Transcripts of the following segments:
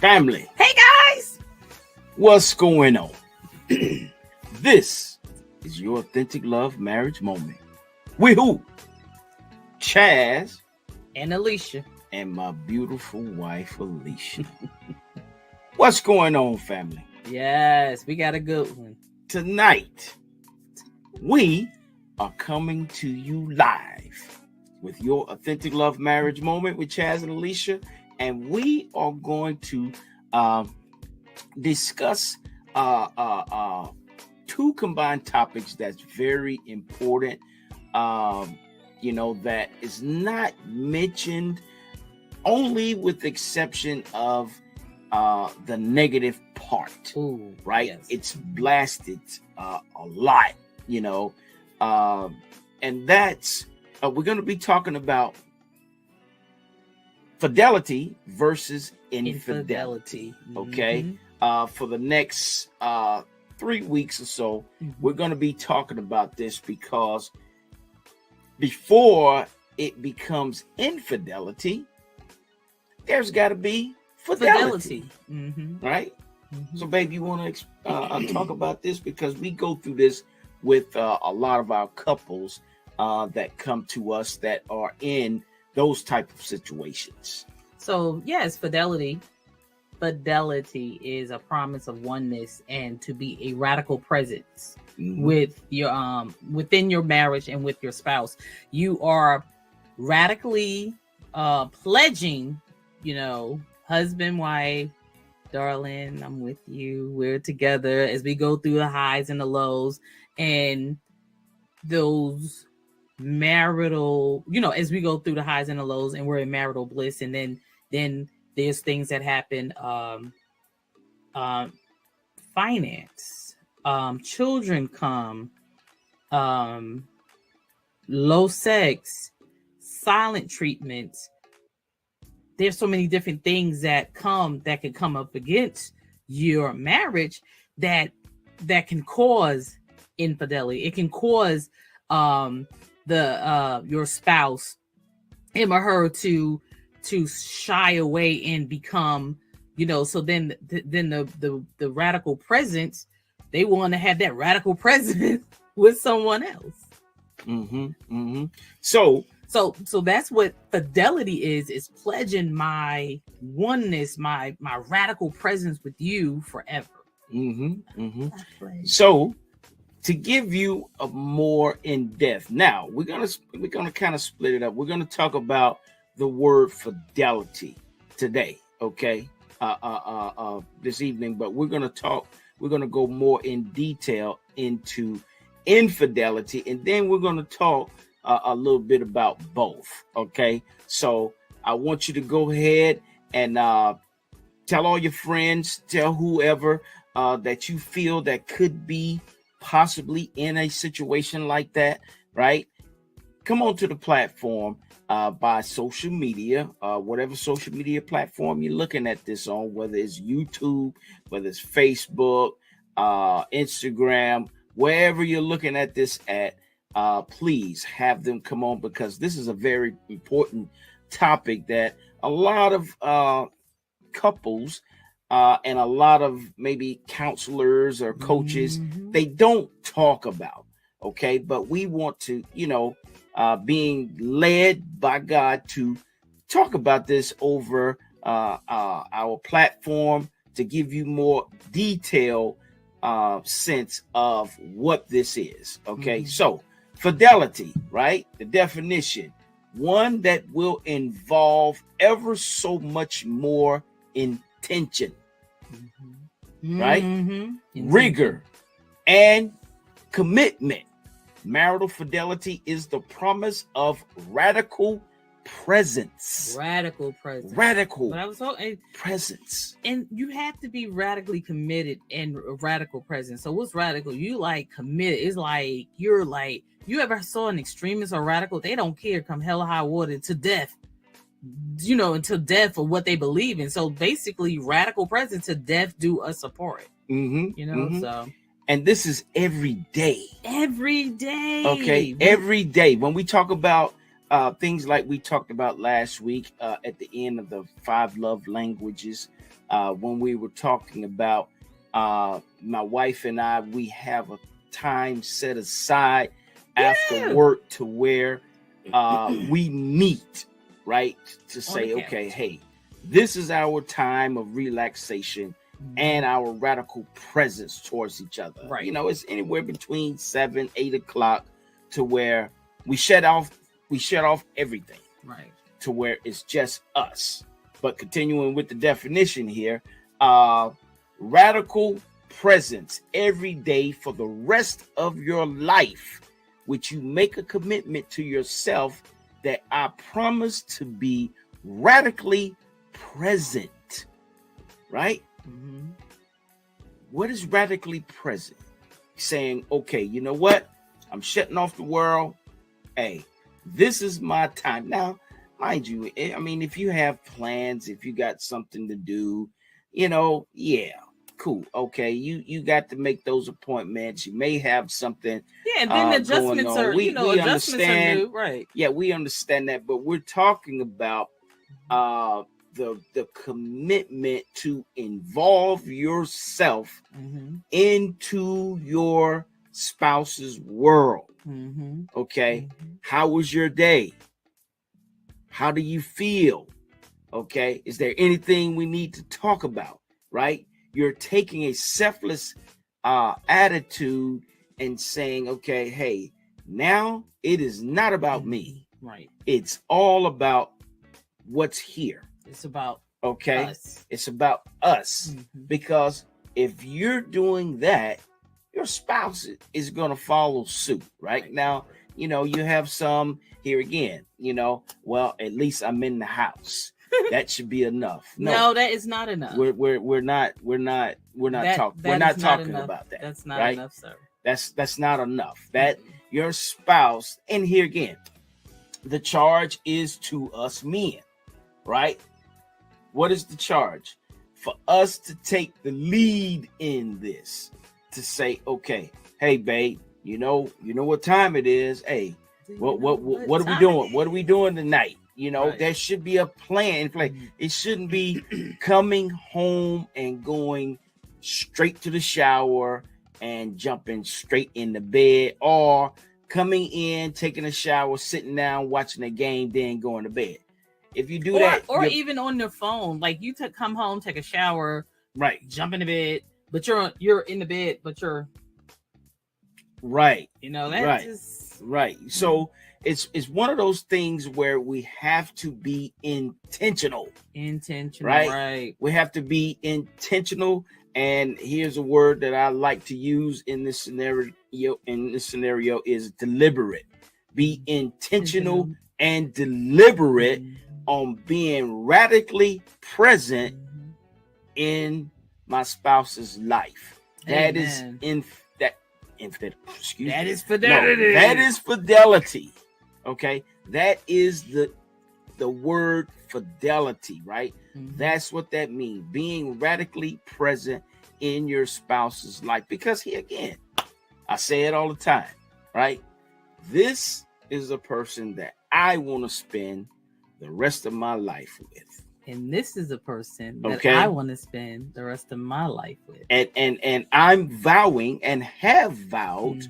Family, Hey guys! what's going on? This is your authentic love marriage moment. With who? Chaz And Alicia. and my beautiful wife, Alicia. What's going on, family? Yes, we got a good one. Tonight, we are coming to you live with your authentic love marriage moment with Chaz and Alicia. And we are going to discuss two combined topics that's very important, that is not mentioned, only with the exception of the negative part. Ooh, right? yes. It's blasted a lot, and that's we're going to be talking about fidelity versus infidelity. Okay. For the next 3 weeks or so, we're going to be talking about this because before it becomes infidelity, there's got to be fidelity. Right? So, babe, you want to talk about this? Because we go through this with a lot of our couples that come to us that are in those type of situations. So, yes, fidelity. Fidelity is a promise of oneness and to be a radical presence with your within your marriage and with your spouse. You are radically pledging, husband, wife, darling, I'm with you. We're together as we go through the highs and the lows and those marital, as we go through the highs and the lows and we're in marital bliss. And then there's things that happen, finance, children come, low sex, silent treatments. There's so many different things that can come up against your marriage that can cause infidelity. It can cause your spouse, him or her, to shy away and become, so then the radical presence, they want to have that radical presence with someone else. So that's what fidelity is pledging my oneness, my radical presence with you forever. So to give you a more in-depth, now we're gonna kind of split it up. We're gonna talk about the word fidelity today, okay? This evening, but we're gonna go more in detail into infidelity, and then we're gonna talk a little bit about both, okay? So I want you to go ahead and tell all your friends, tell whoever that you feel that could be possibly in a situation like that, right? Come on to the platform by social media, whatever social media platform you're looking at this on, whether it's YouTube, whether it's Facebook, Instagram, wherever you're looking at this at, please have them come on, because this is a very important topic that a lot of couples and a lot of maybe counselors or coaches, they don't talk about, okay? But we want to, being led by God to talk about this over our platform to give you more detailed sense of what this is, okay? So fidelity, right? The definition, one that will involve ever so much more intention, right? Rigor and commitment. Marital fidelity is the promise of radical presence. Radical presence. Radical and presence. And you have to be radically committed and radical presence. So what's radical? You like committed. It's like you're like, you ever saw an extremist or radical? They don't care, come hell or high water, to death. Until death for what they believe in. So basically, radical presence to death do us apart. So. And this is every day. Every day. Okay, every day. When we talk about things like we talked about last week at the end of the 5 love languages, when we were talking about my wife and I, we have a time set aside after work to where we meet, right? To say, okay, hey, this is our time of relaxation and our radical presence towards each other. Right. You know, it's anywhere between 7, 8 o'clock to where we shut off everything. Right. To where it's just us. But continuing with the definition here, radical presence every day for the rest of your life, which you make a commitment to yourself that I promise to be radically present. Right? Mm-hmm. What is radically present? Saying, okay, you know what? I'm shutting off the world. Hey, this is my time. Now, mind you, I mean, if you have plans, if you got something to do, you know, yeah, cool. Okay, you got to make those appointments. You may have something. Yeah, and then adjustments are, we adjustments understand, are new, right? Yeah, we understand that, but we're talking about the commitment to involve yourself into your spouse's world. Okay, how was your day? How do you feel? Okay, is there anything we need to talk about? Right, you're taking a selfless attitude and saying, okay, hey, now it is not about me. Right, it's all about what's here. It's about us. It's about us. Because if you're doing that, your spouse is going to follow suit. Right now, you know, you have some here again, you know, well, at least I'm in the house. That should be enough. No, that is not enough. We're not talking about that. That's not enough, sir. That's not enough. That your spouse, and here again, the charge is to us men, right? What is the charge? For us to take the lead in this, to say, okay, hey, babe, you know what time it is. Hey, what are we doing? What are we doing tonight? You know, there should be a plan in place. It shouldn't be coming home and going straight to the shower and jumping straight in the bed, or coming in, taking a shower, sitting down, watching a game, then going to bed. If you do that, or even on your phone, like you come home, take a shower, right, jump in the bed, but you're in the bed, but you're right. You know, that's right. So it's one of those things where we have to be intentional. Right. We have to be intentional. And here's a word that I like to use in this scenario. Is deliberate. Be intentional and deliberate on being radically present in my spouse's life. That is That is fidelity. That is fidelity. Okay, that is the word fidelity, right? That's what that means. Being radically present in your spouse's life. Because again, I say it all the time, right? This is a person that I want to spend the rest of my life with. And this is a person that I want to spend the rest of my life with. And I'm vowing and have vowed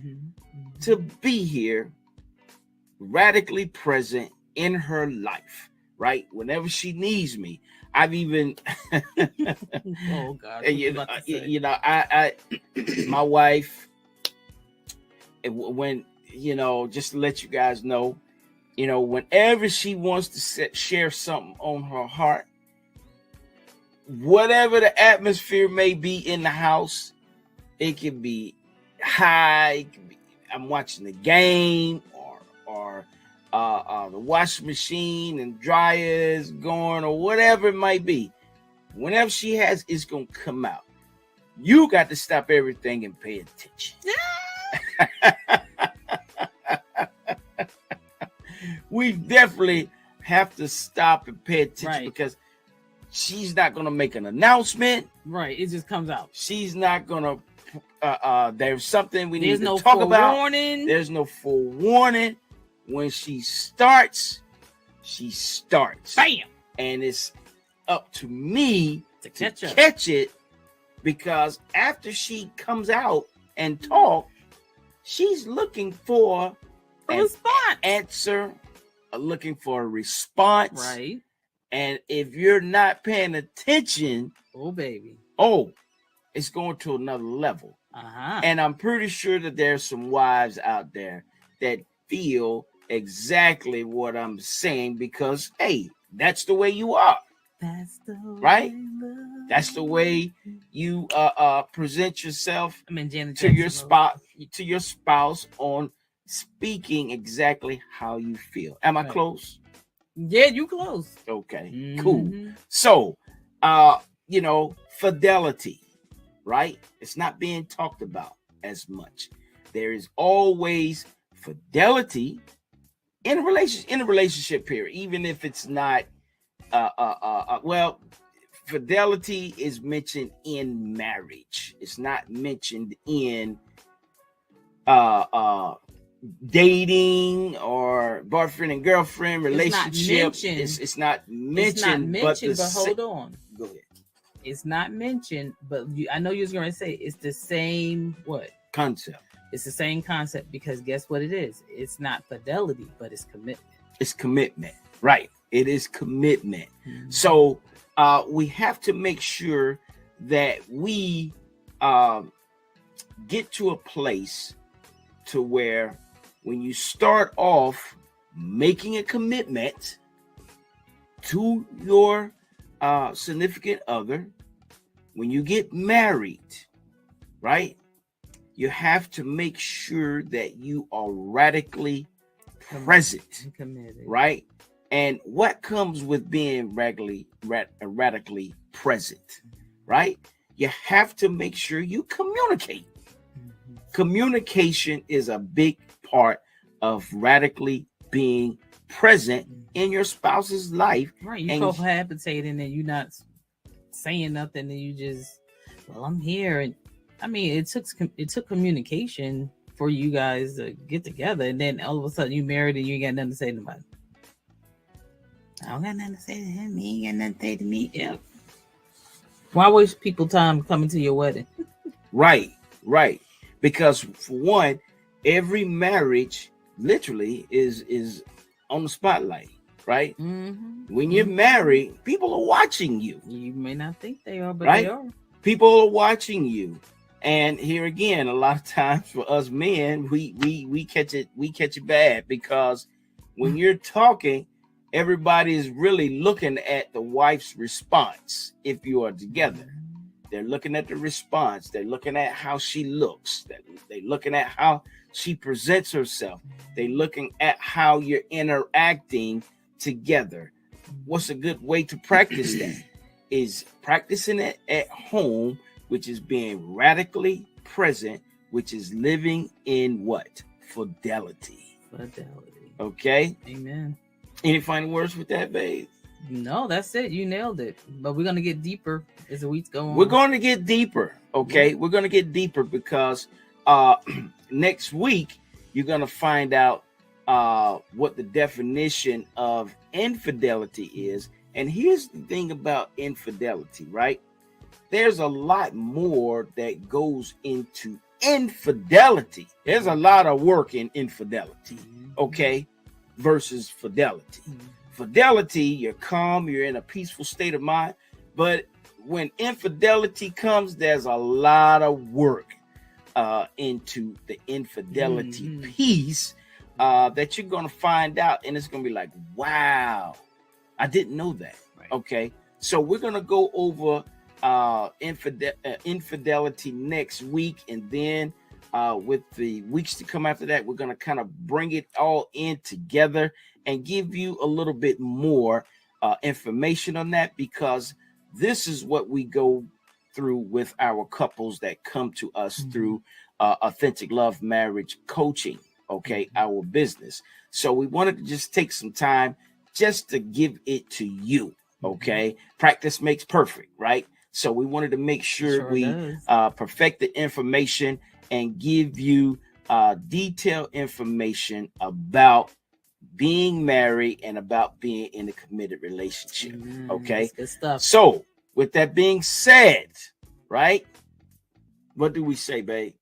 to be here radically present in her life, right? Whenever she needs me. I've even oh God, I my wife, when just to let you guys know, whenever she wants to share something on her heart, whatever the atmosphere may be in the house, it can be high, I'm watching the game, or the washing machine and dryer is going, or whatever it might be. Whenever she has, it's gonna come out. You got to stop everything and pay attention. We definitely have to stop and pay attention, because she's not going to make an announcement. Right. It just comes out. She's not going to, there's something we need to talk about. Warning. There's no forewarning. when she starts, she starts. Bam! And it's up to me To to catch up. catch it, because after she comes out and talk, she's looking for A an response. answer, looking for a response. Right. And if you're not paying attention, Oh, baby. it's going to another level. Uh-huh. And I'm pretty sure that there's some wives out there that feel exactly what I'm saying, because, hey, that's the way you are. That's the Right? way That's the way you present yourself I'm in Janet to your Jackson mode. spouse on speaking exactly how you feel. Am I Right. close? Yeah, you close. Okay, cool. Mhm. So, fidelity, right? It's not being talked about as much. There is always fidelity in a relationship period, even if it's not. Well, fidelity is mentioned in marriage. It's not mentioned in dating or boyfriend and girlfriend relationship. It's not mentioned. But hold on. Go ahead. It's not mentioned, but I know you was going to say it's the same concept. It's the same concept, because guess what it is? It's not fidelity, but it's commitment. It's commitment, right? It is commitment. Mm-hmm. So we have to make sure that we get to a place to where when you start off making a commitment to your significant other, when you get married, right, you have to make sure that you are radically present, committed, right? And what comes with being radically present, right? You have to make sure you communicate. Mm-hmm. Communication is a big part of radically being present in your spouse's life. Right. You cohabitating and you're not saying nothing, and you just, well, I'm here. And I mean, it took communication for you guys to get together, and then all of a sudden you married and you ain't got nothing to say to nobody. I don't got nothing to say to him. He ain't got nothing to say to me. Yeah. Why waste people time coming to your wedding? Right. Because for one, every marriage literally is on the spotlight, right? Mm-hmm. When you're married, people are watching you. You may not think they are, but right? They are. People are watching you. And here again, a lot of times for us men, we catch it bad, because when you're talking, everybody is really looking at the wife's response. If you are together, they're looking at the response. They're looking at how she looks. They're looking at how she presents herself. They're looking at how you're interacting together. What's a good way to practice that? Is practicing it at home, which is being radically present, which is living in what? Fidelity. Okay? Amen. Any final words with that, babe? No, that's it. You nailed it. But we're going to get deeper as the weeks go on. We're going to get deeper, okay? Yeah. We're going to get deeper because next week, you're going to find out what the definition of infidelity is. And here's the thing about infidelity, right? There's a lot more that goes into infidelity. There's a lot of work in infidelity, okay, versus fidelity. Fidelity, you're calm, you're in a peaceful state of mind. But when infidelity comes, there's a lot of work into the infidelity piece that you're going to find out. And it's going to be like, wow, I didn't know that. Right. Okay. So we're going to go over infidelity next week. And then with the weeks to come after that, we're going to kind of bring it all in together and give you a little bit more information on that, because this is what we go through with our couples that come to us through Authentic Love Marriage Coaching, okay, our business. So we wanted to just take some time just to give it to you, okay? Practice makes perfect, right? So we wanted to make sure we perfect the information and give you detailed information about being married and about being in a committed relationship. Okay. That's good stuff. So, with that being said, right? What do we say, babe?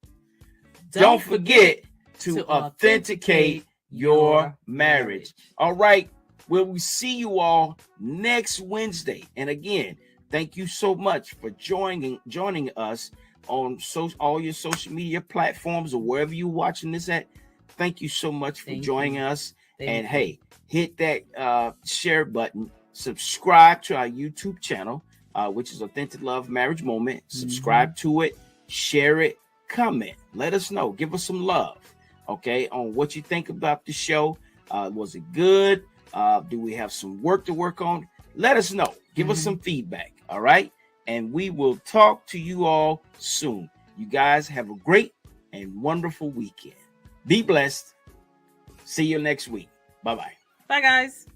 Don't forget to authenticate your marriage. All right. Well, we see you all next Wednesday. And again, thank you so much for joining us on all your social media platforms or wherever you're watching this at. Thank you so much for joining us. And hey, hit that share button. Subscribe to our YouTube channel, which is Authentic Love Marriage Moment. Subscribe to it, share it, comment. Let us know. Give us some love, okay, on what you think about the show. Was it good? Do we have some work to work on? Let us know. Give us some feedback, all right? And we will talk to you all soon. You guys have a great and wonderful weekend. Be blessed. See you next week. Bye-bye. Bye, guys.